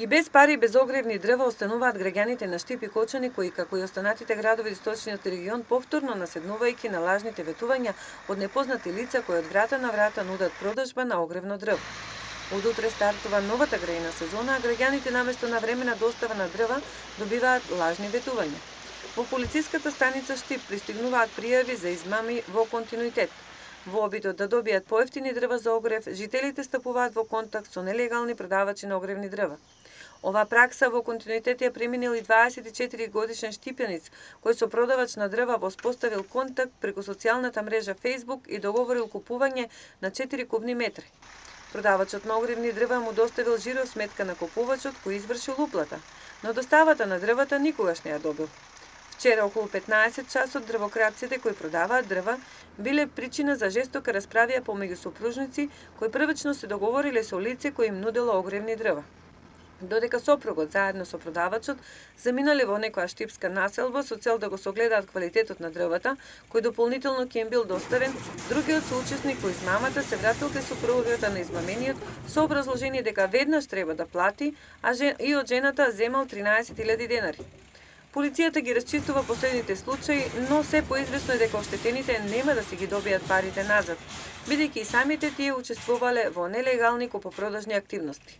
И без пари и без огревни дрва остануваат граѓаните на Штип и Кочани кои, како и останатите градови источниот регион, повторно наседнувајќи на лажните ветувања од непознати лица кои од врата на врата нудат продажба на огревно дрво. Од утре стартува новата грејна сезона, а граѓаните наместо на времена достава на дрва добиваат лажни ветувања. Во полициската станица Штип пристигнуваат пријави за измами во континуитет. Во обидот да добијат поевтини дрва за огрев, жителите стапуваат во контакт со нелегални продавачи на огревни дрва. Оваа пракса во континуитет ја преминил и 24 годишен штипјаниц, кој со продавач на дрва воспоставил контакт преку социјалната мрежа Facebook и договорил купување на 4 кубни метри. Продавачот на огревни дрва му доставил жиро сметка на купувачот кој извршил уплата, но доставата на дрвата никогаш не ја добил. Вчера околу 15 часот дрвокраците кои продаваат дрва биле причина за жестока расправија помеѓу сопружници кои првично се договориле со лице кој им нудело огревни дрва. Додека сопругот заедно со продавачот заминале во некоја штипска населба со цел да го согледаат квалитетот на дрвата, кој дополнително ќе им бил доставен, другиот соучесник во измамата се вратил кај сопругата на измамениот со образложение дека веднаш треба да плати, и од жената земал 13.000 денари. Полицијата ги расчистува последните случаи, но се поизвестно е дека оштетените нема да си ги добијат парите назад, бидејќи и самите тие учествувале во нелегални купопродажни активности.